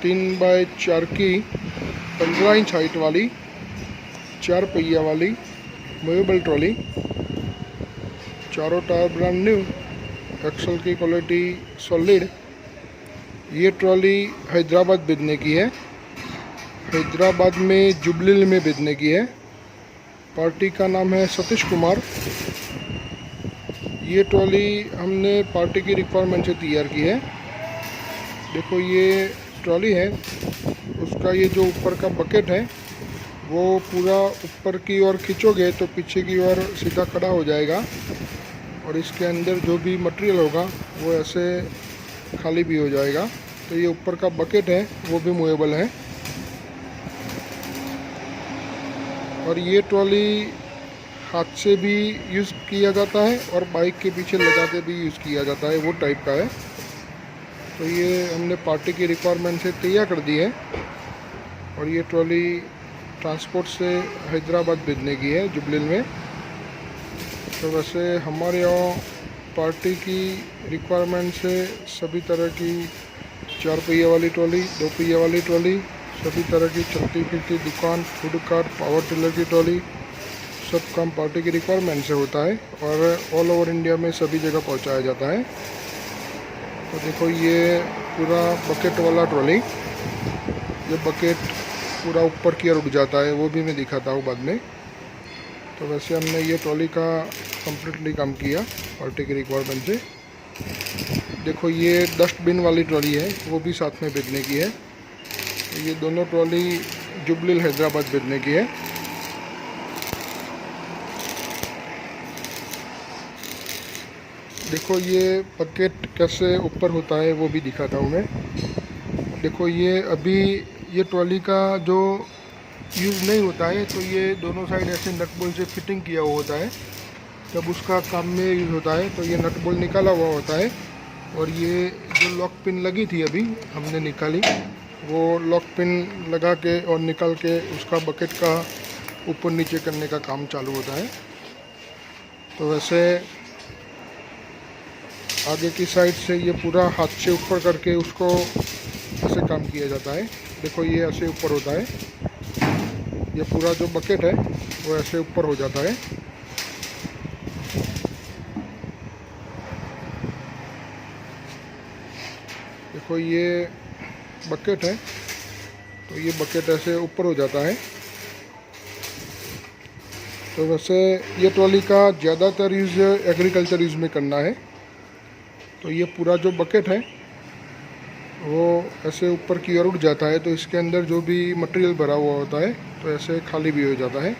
3x4 की 15 inch height वाली 4 पहिया वाली मूवेबल ट्रॉली। चारों टायर ब्रांड न्यू, एक्सल की क्वालिटी सॉलिड। ये ट्रॉली हैदराबाद बिकने की है, हैदराबाद में जुबली में बिकने की है। पार्टी का नाम है सतीश कुमार। ये ट्रॉली हमने पार्टी की रिक्वायरमेंट से तैयार की है। देखो ये ट्रॉली है, उसका ये जो ऊपर का बकेट है वो पूरा ऊपर की ओर खींचोगे तो पीछे की ओर सीधा खड़ा हो जाएगा, और इसके अंदर जो भी मटेरियल होगा वो ऐसे खाली भी हो जाएगा। तो ये ऊपर का बकेट है वो भी मूवेबल है। और ये ट्रॉली हाथ से भी यूज़ किया जाता है और बाइक के पीछे लगा के भी यूज़ किया जाता है, वो टाइप का है। तो ये हमने पार्टी की रिक्वायरमेंट से तैयार कर दी है। और ये ट्रॉली ट्रांसपोर्ट से हैदराबाद भेजने की है, जुबली में। तो वैसे हमारे यहाँ पार्टी की रिक्वायरमेंट से सभी तरह की 4 पहिया वाली ट्रॉली, 2 पहिया वाली ट्रॉली, सभी तरह की चलती फिरती दुकान, फूड कार्ट, पावर टिलर की ट्रॉली, सब काम पार्टी की रिक्वायरमेंट से होता है और ऑल ओवर इंडिया में सभी जगह पहुंचाया जाता है। तो देखो ये पूरा बकेट वाला ट्रॉली, ये बकेट पूरा ऊपर की ओर उठ जाता है, वो भी मैं दिखाता हूँ बाद में। तो वैसे हमने ये ट्रॉली का कम्प्लीटली काम किया पार्टी की रिक्वायरमेंट से। देखो ये डस्टबिन वाली ट्रॉली है, वो भी साथ में भेजने की है। तो ये दोनों ट्रॉली जुबली हैदराबाद भेजने की है। देखो ये बकेट कैसे ऊपर होता है वो भी दिखाता हूँ मैं। देखो ये अभी ये ट्रॉली का जो यूज़ नहीं होता है, तो ये दोनों साइड ऐसे नट बोल्ट से फिटिंग किया हुआ होता है। जब उसका काम में यूज़ होता है तो ये नट बोल्ट निकाला हुआ होता है, और ये जो लॉक पिन लगी थी अभी हमने निकाली, वो लॉक पिन लगा के और निकाल के उसका बकेट का ऊपर नीचे करने का काम चालू होता है। तो वैसे आगे की साइड से ये पूरा हाथ से ऊपर करके उसको ऐसे काम किया जाता है। देखो ये ऐसे ऊपर होता है, ये पूरा जो बकेट है वो ऐसे ऊपर हो जाता है। देखो ये बकेट है, तो ये बकेट ऐसे ऊपर हो जाता है। तो वैसे ये ट्रॉली का ज़्यादातर यूज़ एग्रीकल्चर यूज़ में करना है। तो ये पूरा जो बकेट है वो ऐसे ऊपर की ओर उठ जाता है, तो इसके अंदर जो भी मटेरियल भरा हुआ होता है तो ऐसे खाली भी हो जाता है।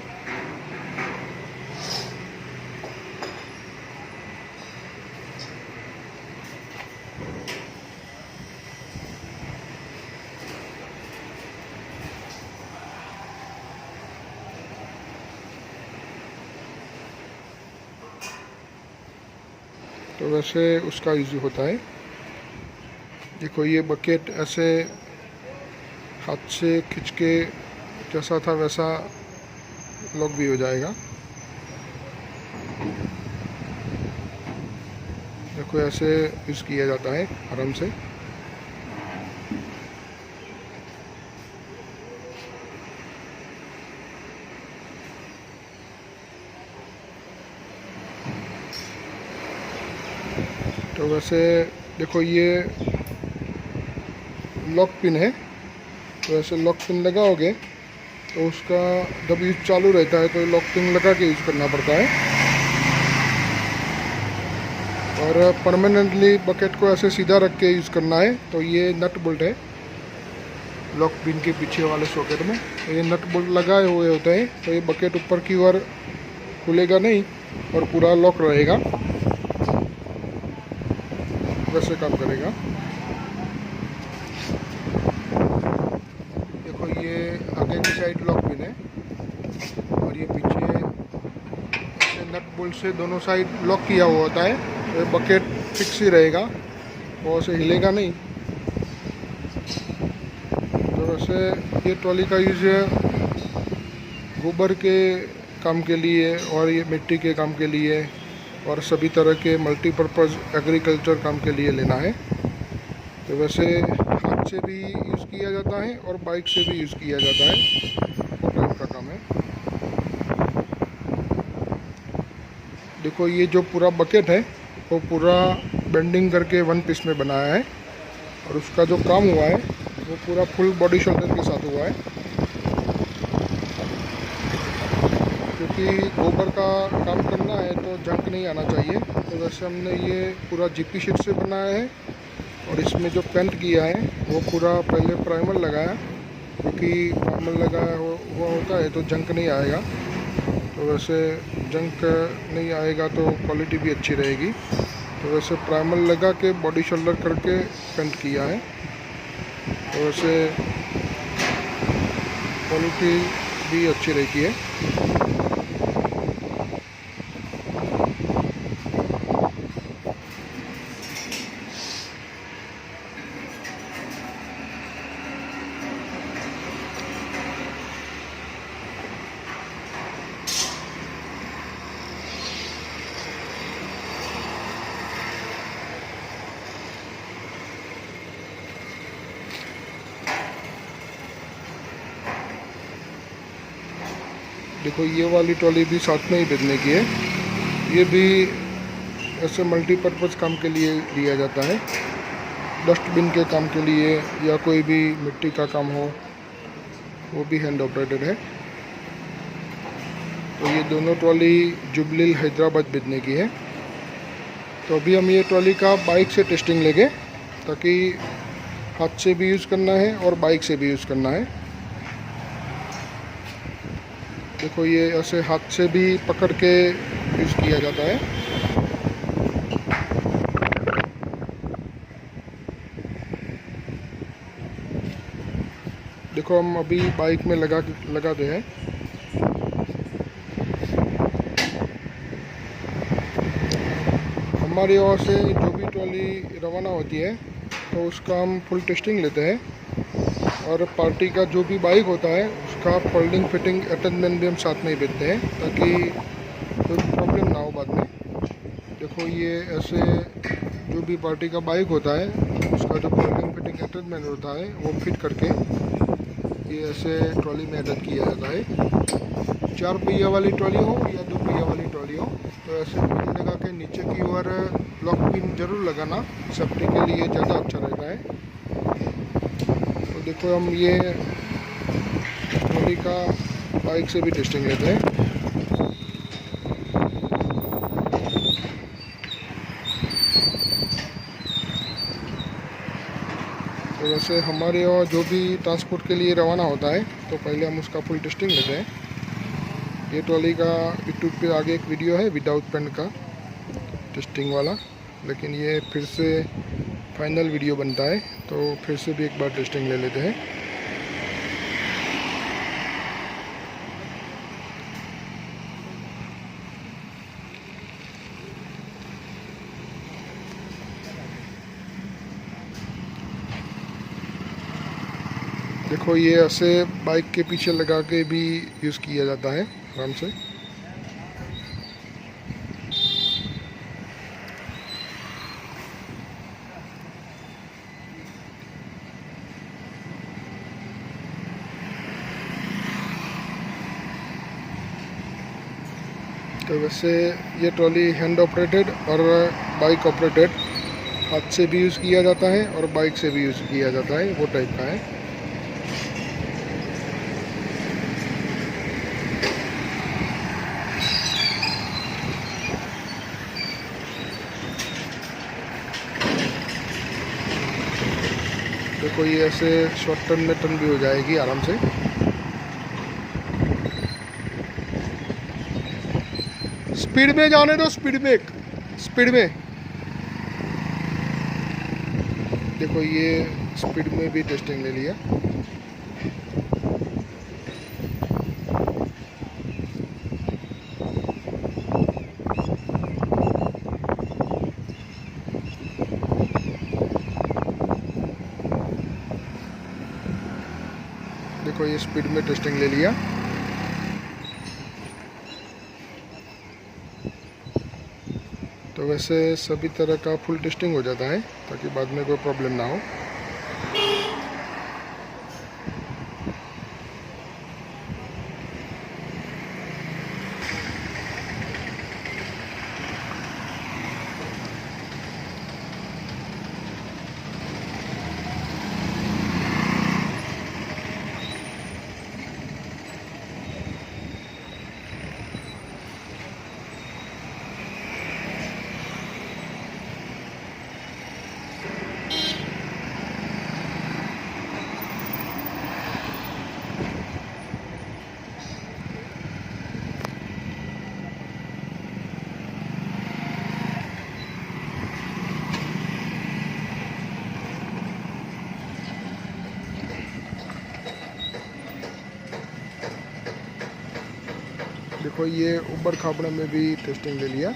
तो वैसे उसका यूज़ होता है। देखो ये बकेट ऐसे हाथ से खींच के जैसा था वैसा लॉक भी हो जाएगा। देखो ऐसे यूज़ किया जाता है आराम से। तो वैसे देखो ये लॉक पिन है, तो ऐसे लॉक पिन लगाओगे तो उसका जब यूज़ चालू रहता है तो लॉक पिन लगा के यूज़ करना पड़ता है। और परमानेंटली बकेट को ऐसे सीधा रख के यूज़ करना है। तो ये नट बोल्ट है लॉक पिन के पीछे वाले सॉकेट में, तो ये नट बोल्ट लगाए हुए होते हैं, तो ये बकेट ऊपर की ओर खुलेगा नहीं और पूरा लॉक रहेगा, वैसे काम करेगा। देखो ये आगे की साइड लॉक पिन है और ये पीछे ऐसे नट बोल्ट से दोनों साइड लॉक किया हुआ होता है, तो ये बकेट फिक्स ही रहेगा, वो ऐसे हिलेगा नहीं। तो वैसे ये ट्रॉली का यूज़ गोबर के काम के लिए और ये मिट्टी के काम के लिए और सभी तरह के मल्टीपर्पज़ एग्रीकल्चर काम के लिए लेना है। तो वैसे हाथ से भी यूज़ किया जाता है और बाइक से भी यूज़ किया जाता है, वो टाइप का काम है। देखो ये जो पूरा बकेट है वो पूरा बेंडिंग करके वन पीस में बनाया है, और उसका जो काम हुआ है वो पूरा फुल बॉडी शोल्डर के साथ हुआ है, क्योंकि गोबर का काम करना है तो जंक नहीं आना चाहिए। तो वैसे हमने ये पूरा जीपी शीट से बनाया है, और इसमें जो पेंट किया है वो पूरा पहले प्राइमर लगाया, क्योंकि प्राइमर लगाया हुआ होता है तो जंक नहीं आएगा। तो वैसे जंक नहीं आएगा तो क्वालिटी भी अच्छी रहेगी। तो वैसे प्राइमर लगा के बॉडी शोल्डर करके पेंट किया है, तो वैसे क्वालिटी भी अच्छी रहती है। देखो ये वाली ट्रॉली भी साथ में ही भेजने की है। ये भी ऐसे मल्टीपर्पज़ काम के लिए लिया जाता है, डस्टबिन के काम के लिए या कोई भी मिट्टी का काम हो, वो भी हैंड ऑपरेटेड है। तो ये दोनों ट्रॉली जुबली हैदराबाद भेजने की है। तो अभी हम ये ट्रॉली का बाइक से टेस्टिंग लेंगे, ताकि हाथ से भी यूज़ करना है और बाइक से भी यूज़ करना है। देखो ये ऐसे हाथ से भी पकड़ के यूज़ किया जाता है। देखो हम अभी बाइक में लगाते हैं। हमारे यहाँ से जो भी ट्रॉली रवाना होती है तो उसका हम फुल टेस्टिंग लेते हैं, और पार्टी का जो भी बाइक होता है उसका फोल्डिंग फिटिंग अटैचमेंट भी हम साथ में ही भेजते हैं, ताकि कोई प्रॉब्लम ना हो बाद में। देखो ये ऐसे जो भी पार्टी का बाइक होता है उसका जो फोल्डिंग फिटिंग अटैचमेंट होता है वो फिट करके ये ऐसे ट्रॉली में अटैच किया जाता है। 4 पहिया वाली ट्रॉली हो या 2 पहिया वाली ट्रॉली हो, तो ऐसे पिन लगा के नीचे की ओर लॉक पिन जरूर लगाना, सेफ्टी के लिए ज़्यादा अच्छा रहता है। तो देखो हम ये ट्रॉली का बाइक से भी टेस्टिंग लेते हैं। तो वैसे हमारे यहाँ जो भी ट्रांसपोर्ट के लिए रवाना होता है तो पहले हम उसका फुल टेस्टिंग लेते हैं। ये ट्रॉली का यूट्यूब पे आगे एक वीडियो है विदाउट पेंट का टेस्टिंग वाला, लेकिन ये फिर से फाइनल वीडियो बनता है तो फिर से भी एक बार टेस्टिंग ले लेते हैं। देखो ये ऐसे बाइक के पीछे लगा के भी यूज़ किया जाता है आराम से। तो वैसे ये ट्रॉली हैंड ऑपरेटेड और बाइक ऑपरेटेड, हाथ से भी यूज़ किया जाता है और बाइक से भी यूज़ किया जाता है, वो टाइप का है। देखो ये ऐसे शॉर्ट टर्न में टर्न भी हो जाएगी आराम से। स्पीड में जाने दो, स्पीड ब्रेक, स्पीड में। देखो ये स्पीड में भी टेस्टिंग ले लिया। देखो ये स्पीड में टेस्टिंग ले लिया। तो वैसे सभी तरह का फुल टेस्टिंग हो जाता है, ताकि बाद में कोई प्रॉब्लम ना हो। देखो ये ऊबड़ खाबड़ में भी टेस्टिंग ले लिया।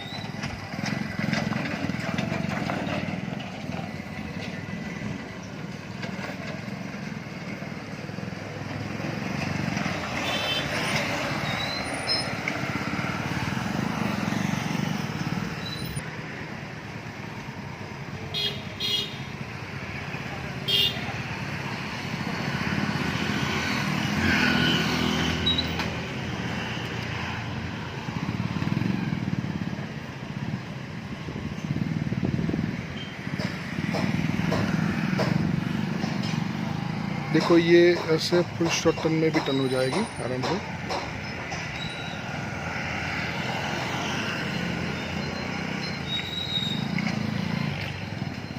देखो ये ऐसे फुल शॉर्ट टन में भी टन हो जाएगी आराम से।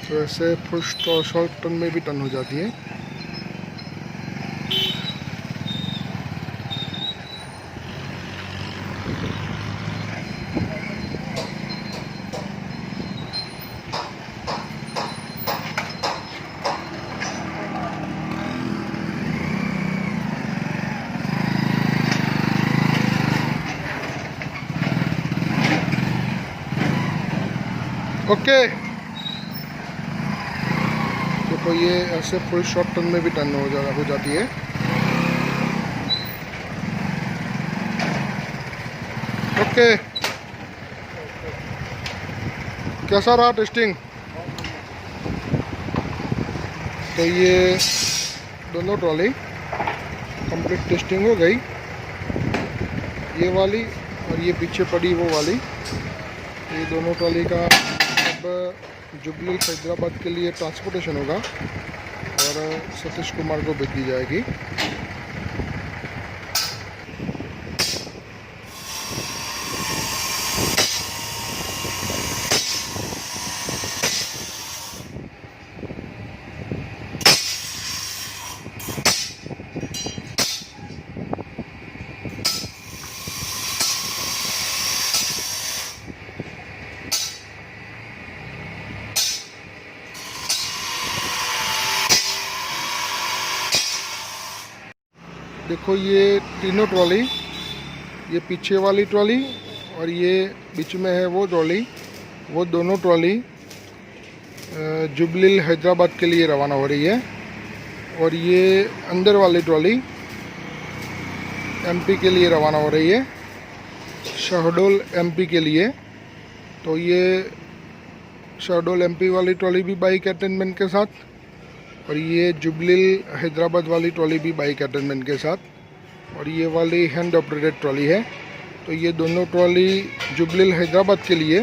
तो ऐसे फुल शॉर्ट टन में भी टन हो जाती है। ओके देखो ये ऐसे फुल शॉर्ट टन में भी टन हो जाती है। ओके कैसा रहा टेस्टिंग? तो ये दोनों ट्रॉली कंप्लीट टेस्टिंग हो गई, ये वाली और ये पीछे पड़ी वो वाली। ये दोनों ट्रॉली का अब जुबली हैदराबाद के लिए ट्रांसपोर्टेशन होगा और सतीश कुमार को भेज दी जाएगी। देखो ये तीनों ट्रॉली, ये पीछे वाली ट्रॉली और ये बीच में है वो ट्रॉली, वो दोनों ट्रॉली जुबली हैदराबाद के लिए रवाना हो रही है। और ये अंदर वाली ट्रॉली एमपी के लिए रवाना हो रही है, शहडोल एमपी के लिए। तो ये शहडोल एमपी वाली ट्रॉली भी बाइक अटेंडमेंट के साथ और ये जुबली हैदराबाद वाली ट्रॉली भी बाइक अटेंडमेंट के साथ, और ये वाली हैंड ऑपरेटेड ट्रॉली है। तो ये दोनों ट्रॉली जुबली हैदराबाद के लिए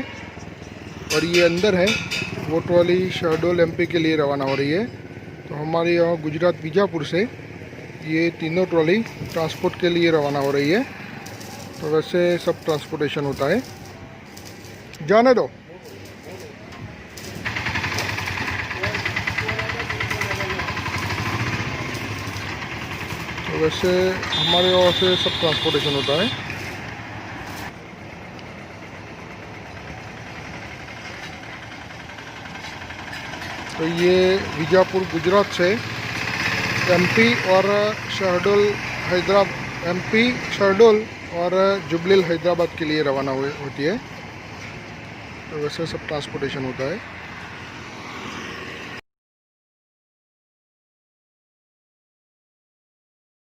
और ये अंदर है वो ट्रॉली शहडोल एमपी के लिए रवाना हो रही है। तो हमारे यहाँ गुजरात बीजापुर से ये तीनों ट्रॉली ट्रांसपोर्ट के लिए रवाना हो रही है। तो वैसे सब ट्रांसपोर्टेशन होता है, जाने दो। तो वैसे हमारे यहाँ से सब ट्रांसपोर्टेशन होता है। तो ये बीजापुर गुजरात से एमपी और शहडोल हैदराबाद, एमपी शहडोल और जुबली हैदराबाद के लिए रवाना होती है। तो वैसे सब ट्रांसपोर्टेशन होता है।